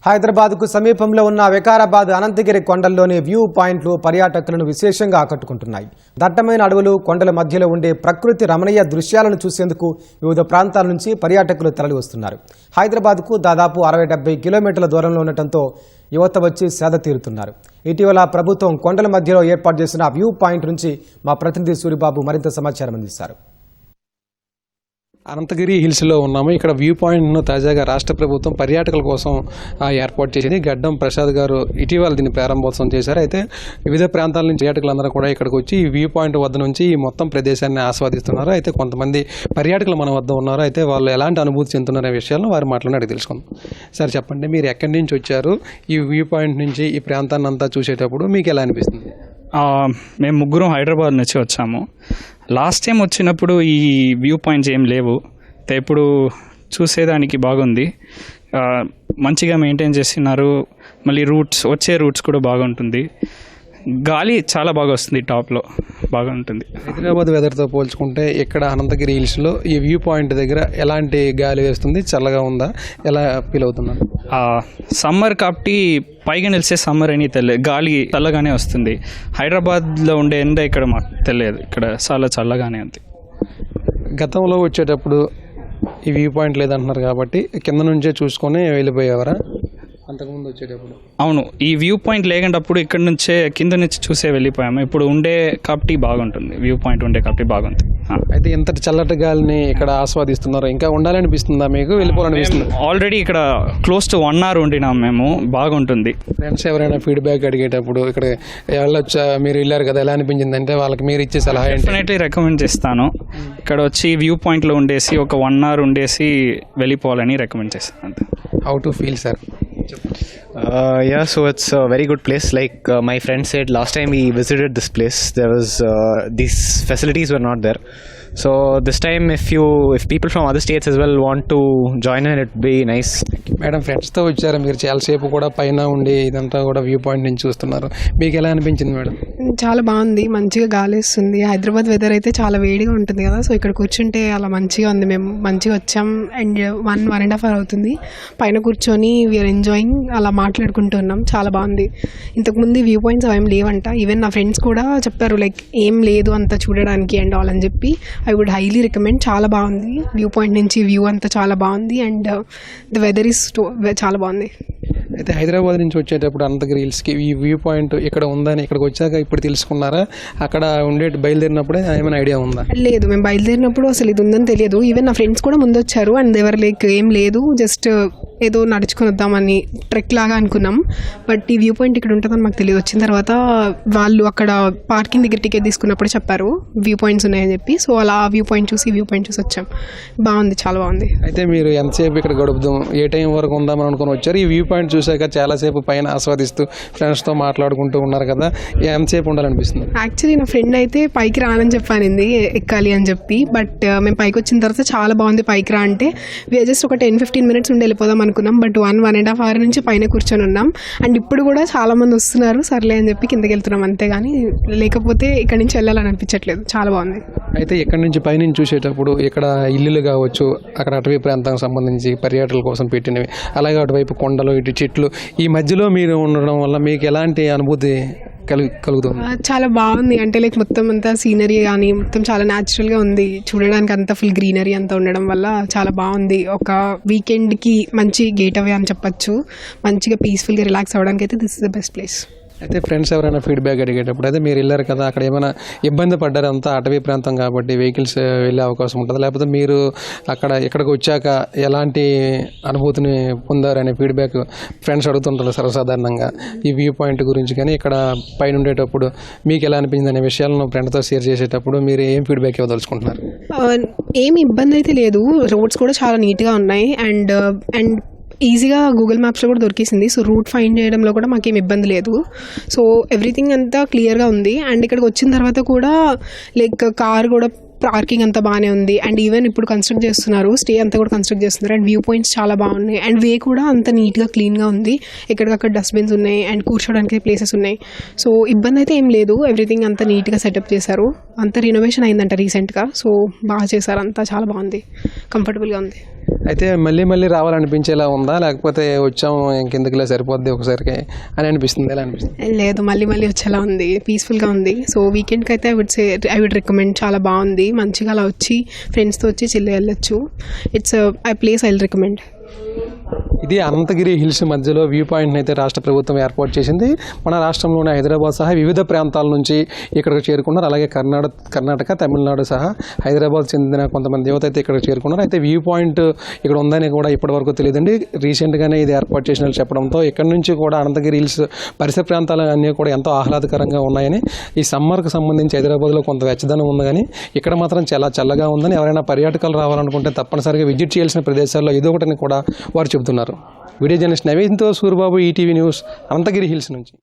హైదరాబాద్కు సమీపంలో ఉన్న వికారాబాద్ అనంతగిరి కొండల్లోని వ్యూ పాయింట్లు పర్యాటకులను విశేషంగా ఆకట్టుకుంటున్నాయి. దట్టమైన అడవులు, కొండల మధ్యలో ఉండే ప్రకృతి రమణీయ దృశ్యాలను చూసేందుకు వివిధ ప్రాంతాల నుంచి పర్యాటకులు తరలివస్తున్నారు. హైదరాబాద్కు దాదాపు 60-70 కిలోమీటర్ల దూరంలో ఉండటంతో యువత వచ్చి సేద తీరుతున్నారు. ఇటీవల ప్రభుత్వం కొండల మధ్యలో ఏర్పాటు చేసిన వ్యూ పాయింట్ నుంచి మా ప్రతినిధి సూరిబాబు మరింత సమాచారం అందిస్తారు. అనంతగిరి హిల్స్లో ఉన్నాము. ఇక్కడ వ్యూ పాయింట్ను తాజాగా రాష్ట్ర ప్రభుత్వం పర్యాటకుల కోసం ఏర్పాటు చేసింది. గడ్డం ప్రసాద్ గారు ఇటీవల దీన్ని ప్రారంభోత్సవం చేశారు. అయితే వివిధ ప్రాంతాల నుంచి పర్యాటకులందరూ కూడా ఇక్కడికి వచ్చి ఈ వ్యూ పాయింట్ వద్ద నుంచి ఈ మొత్తం ప్రదేశాన్ని ఆస్వాదిస్తున్నారు. అయితే కొంతమంది పర్యాటకులు మన వద్ద ఉన్నారు. అయితే వాళ్ళు ఎలాంటి అనుభూతి చెందుతున్నారనే విషయాలను వారి మాటలను అడిగి తెలుసుకుందాం. సార్ చెప్పండి, మీరు ఎక్కడి నుంచి వచ్చారు? ఈ వ్యూ పాయింట్ నుంచి ఈ ప్రాంతాన్ని అంతా చూసేటప్పుడు మీకు ఎలా అనిపిస్తుంది? మేము ముగ్గురం హైదరాబాద్ నుంచి వచ్చాము. లాస్ట్ టైం వచ్చినప్పుడు ఈ వ్యూ పాయింట్స్ ఏం లేవు. ఇప్పుడు చూసేదానికి బాగుంది, మంచిగా మెయింటైన్ చేస్తున్నారు. మళ్ళీ వచ్చే రూట్స్ కూడా బాగుంటుంది. గాలి చాలా బాగా వస్తుంది, టాప్లో బాగా ఉంటుంది. హైదరాబాద్ వెదర్తో పోల్చుకుంటే ఇక్కడ అనంతగిరి హిల్స్లో ఈ వ్యూ పాయింట్ దగ్గర ఎలాంటి గాలి వేస్తుంది? చల్లగా ఉందా? ఎలా ఫీల్ అవుతున్నారు? సమ్మర్ కాబట్టి పైగా నిలిచే సమ్మర్ అని తెలియదు, గాలి చల్లగానే వస్తుంది. హైదరాబాద్లో ఉండే ఎండ ఇక్కడ మాకు తెలియదు, ఇక్కడ చాలా చల్లగానే ఉంది. గతంలో వచ్చేటప్పుడు ఈ వ్యూ పాయింట్ లేదంటున్నారు కాబట్టి కింద నుంచే చూసుకొని వెళ్ళిపోయేవారా అంతకుముందు వచ్చేటప్పుడు? అవును, ఈ వ్యూ పాయింట్ లేకుండాప్పుడు ఇక్కడ నుంచే కింద నుంచి చూసే వెళ్ళిపోయాము. ఇప్పుడు ఉండే కాబట్టి బాగుంటుంది, వ్యూ పాయింట్ ఉండే కాబట్టి బాగుంది. అయితే ఇంతటి చల్లటి గాలిని ఇక్కడ ఆస్వాదిస్తున్నారు, ఇంకా ఉండాలనిపిస్తుందా మీకు? వెళ్ళిపోవాలనిపిస్తుంది? ఆల్రెడీ ఇక్కడ క్లోజ్ టు 1 hour ఉండినాం మేము, బాగుంటుంది. ఫ్రెండ్స్ ఎవరైనా ఫీడ్బ్యాక్ అడిగేటప్పుడు ఇక్కడ వెళ్ళొచ్చా, మీరు వెళ్ళారు కదా, ఎలా అనిపించింది అంటే వాళ్ళకి మీరు ఇచ్చే సలహా ఏంటి? డెఫినెట్లీ రికమెండ్ చేస్తాను. ఇక్కడ వచ్చి వ్యూ పాయింట్లో ఉండేసి ఒక 1 hour ఉండేసి వెళ్ళిపోవాలని రికమెండ్ చేస్తాను అంతే. How to feel sir? Yeah, so it's a very good place. Like my friend said, last time we visited this place, there was these facilities were not there. So this time, if people from other states as well want to join in, it'd be nice. Madam, ఫ్రెండ్స్తో వచ్చారు మీరు, చాలాసేపు కూడా పైన ఉండి ఇదంతా కూడా view point నుంచి చూస్తున్నారు. మీకు ఎలా అనిపించింది మేడం? చాలా బాగుంది, మంచిగా గాలి వస్తుంది. హైదరాబాద్ వెదర్ అయితే చాలా వేడిగా ఉంటుంది కదా, సో ఇక్కడ కూర్చుంటే అలా మంచిగా ఉంది. మేము మంచిగా వచ్చాం అండ్ 1.5 hour అవుతుంది. పైన కూర్చొని వీఆర్ ఎంజాయింగ్, అలా మాట్లాడుకుంటున్నాం. చాలా బాగుంది. ఇంతకుముందు వ్యూ పాయింట్స్ ఏం లేవంట. ఈవెన్ నా ఫ్రెండ్స్ కూడా చెప్పారు లైక్ ఏం లేదు అంత చూడడానికి అండ్ ఆల్ అని చెప్పి. I would highly recommend. చాలా బాగుంది, వ్యూ పాయింట్ నుంచి వ్యూ అంతా చాలా బాగుంది అండ్ ద వెదర్ ఈస్ చాలా బాగుంది. అయితే హైదరాబాద్ నుంచి వచ్చేటప్పుడు అనంతగిరి హిల్స్కి ఈ వ్యూ పాయింట్ ఇక్కడ ఉందని ఇక్కడికి వచ్చాక ఇప్పుడు తెలుసుకున్నారా? అక్కడ ఉండే బయలుదేరినప్పుడే ఏమైనా ఐడియా ఉందా? లేదు, మేము బయలుదేరినప్పుడు అసలు ఇది ఉందని తెలియదు. ఈవెన్ నా ఫ్రెండ్స్ కూడా ముందు వచ్చారు అండ్ ఎవరు లైక్ ఏం లేదు, జస్ట్ ఏదో నడుచుకొని వద్దామని ట్రెక్ లాగా అనుకున్నాం. బట్ ఈ వ్యూ పాయింట్ ఇక్కడ ఉంటుందని మాకు తెలియదు. వచ్చిన తర్వాత వాళ్ళు అక్కడ పార్కింగ్ దగ్గర టికెట్ తీసుకున్నప్పుడు చెప్పారు వ్యూ పాయింట్స్ ఉన్నాయని చెప్పి. సో అలా వ్యూ పాయింట్ చూసి వచ్చాం. బాగుంది, చాలా బాగుంది. అయితే మీరు ఎంతసేపు ఇక్కడ గడుపుదాం, ఏ టైం వరకు ఉందామని అనుకుని వచ్చారు? ఈ వ్యూ పాయింట్ చూసాక చాలాసేపు పైన ఆస్వాదిస్తూ ఫ్రెండ్స్తో మాట్లాడుకుంటూ ఉన్నారు కదా, ఎంతసేపు ఉండాలనిపిస్తుంది? యాక్చువల్లీ నా ఫ్రెండ్ అయితే పైకి రానని చెప్పానింది, ఎక్కాలి అని చెప్పి. బట్ మేము పైకి వచ్చిన తర్వాత చాలా బాగుంది పైకి రా అంటే. జస్ట్ ఒక 10-15 minutes ఉండి వెళ్ళిపోదాం అనుకున్నాం. బట్ 1.5 hour నుంచి పైన కూర్చొని ఉన్నాం అండ్ ఇప్పుడు కూడా చాలా మంది వస్తున్నారు, సర్లే అని చెప్పి కిందకి వెళ్తున్నాం అంతేగాని లేకపోతే ఇక్కడ నుంచి వెళ్ళాలని అనిపించట్లేదు. చాలా బాగుంది. అయితే ఇక్కడ నుంచి పైనుంచి చూసేటప్పుడు ఇక్కడ ఇల్లులు కావచ్చు, అక్కడ అటవీ ప్రాంతానికి సంబంధించి పర్యాటకుల కోసం పెట్టినవి, అలాగే అటువైపు కొండలు, ఇటు చెట్లు, ఈ మధ్యలో మీరు ఉండడం వల్ల మీకు ఎలాంటి అనుభూతి కలుగుతుంది? చాలా బాగుంది. అంటే లైక్ మొత్తం అంతా సీనరీ కానీ మొత్తం చాలా న్యాచురల్గా ఉంది చూడడానికి. అంతా ఫుల్ గ్రీనరీ అంతా ఉండడం వల్ల చాలా బాగుంది. ఒక వీకెండ్కి మంచి గేట్ అవే అని చెప్పచ్చు. మంచిగా పీస్ఫుల్గా రిలాక్స్ అవ్వడానికి అయితే this is the best place. అయితే ఫ్రెండ్స్ ఎవరైనా ఫీడ్బ్యాక్ అడిగేటప్పుడు అయితే మీరు వెళ్ళారు కదా, అక్కడ ఏమైనా ఇబ్బంది పడ్డారు? అంతా అటవీ ప్రాంతం కాబట్టి వెహికల్స్ వెళ్ళే అవకాశం ఉంటుంది, లేకపోతే మీరు ఇక్కడికి వచ్చాక ఎలాంటి అనుభూతిని పొందారనే ఫీడ్బ్యాక్ ఫ్రెండ్స్ అడుగుతుంటారు సర్వసాధారణంగా ఈ వ్యూ పాయింట్ గురించి. కానీ ఇక్కడ పైన ఉండేటప్పుడు మీకు ఎలా అనిపించింది అనే విషయాలను ఫ్రెండ్తో షేర్ చేసేటప్పుడు మీరు ఏం ఫీడ్బ్యాక్ ఇవ్వదలుచుకుంటున్నారు? ఏమి ఇబ్బంది అయితే లేదు, రోడ్స్ కూడా చాలా నీట్గా ఉన్నాయి అండ్ ఈజీగా గూగుల్ మ్యాప్స్లో కూడా దొరికేసింది. సో రూట్ ఫైండ్ చేయడంలో కూడా మాకేం ఇబ్బంది లేదు. సో ఎవ్రీథింగ్ అంతా క్లియర్గా ఉంది. అండ్ ఇక్కడికి వచ్చిన తర్వాత కూడా లైక్ కార్ కూడా పార్కింగ్ అంతా బాగానే ఉంది. అండ్ ఈవెన్ ఇప్పుడు కన్స్ట్రక్ట్ చేస్తున్నారు, స్టే అంతా కూడా కన్స్ట్రక్ట్ చేస్తున్నారు. అండ్ వ్యూ పాయింట్స్ చాలా బాగున్నాయి. అండ్ వే కూడా అంత నీట్గా క్లీన్గా ఉంది. ఎక్కడికక్కడ డస్ట్బిన్స్ ఉన్నాయి అండ్ కూర్చోడానికి ప్లేసెస్ ఉన్నాయి. సో ఇబ్బంది అయితే ఏం లేదు. ఎవ్రీథింగ్ అంతా నీట్గా సెటప్ చేశారు. అంత రినోవేషన్ అయిందంట రీసెంట్గా. సో బాగా చేశారు, అంతా చాలా బాగుంది, కంఫర్టబుల్గా ఉంది. అయితే మళ్ళీ రావాలనిపించేలా ఉందా, లేకపోతే వచ్చాము ఇంకెందుకులా సరిపోద్ది ఒకసారికి అని అనిపిస్తుంది, ఎలా అనిపిస్తుంది? లేదు, మళ్ళీ వచ్చేలా ఉంది, పీస్ఫుల్గా ఉంది. సో వీకెండ్కి అయితే ఐ వుడ్ రికమెండ్. చాలా బాగుంది, మంచిగా అలా వచ్చి ఫ్రెండ్స్తో వచ్చి చిల్లి వెళ్ళొచ్చు. It's I place I will recommend. ఇది అనంతగిరి హిల్స్ మధ్యలో వ్యూ పాయింట్ని అయితే రాష్ట్ర ప్రభుత్వం ఏర్పాటు చేసింది. మన రాష్ట్రంలోని హైదరాబాద్ సహా వివిధ ప్రాంతాల నుంచి ఇక్కడికి చేరుకున్నారు. అలాగే కర్ణాటక, తమిళనాడు సహా హైదరాబాద్ చెందిన కొంతమంది యువత అయితే ఇక్కడికి చేరుకున్నారు. అయితే వ్యూ పాయింట్ ఇక్కడ ఉందని కూడా ఇప్పటివరకు తెలియదండి. రీసెంట్గానే ఇది ఏర్పాటు చేసిన చెప్పడంతో ఇక్కడ నుంచి కూడా అనంతగిరి హిల్స్ పరిసర ప్రాంతాలు అన్నీ కూడా ఎంతో ఆహ్లాదకరంగా ఉన్నాయని, ఈ సమ్మర్కి సంబంధించి హైదరాబాద్లో కొంత వెచ్చదనం ఉంది కానీ ఇక్కడ మాత్రం చాలా చల్లగా ఉందని, ఎవరైనా పర్యాటకులు రావాలనుకుంటే తప్పనిసరిగా విజిట్ చేయాల్సిన ప్రదేశాల్లో ఇది ఒకటిని కూడా వారు చెబుతున్నారు. వీడియో జర్నలిస్ట్ నవీన్తో Suribabu, ETV news, Ananthagiri hills నుంచి.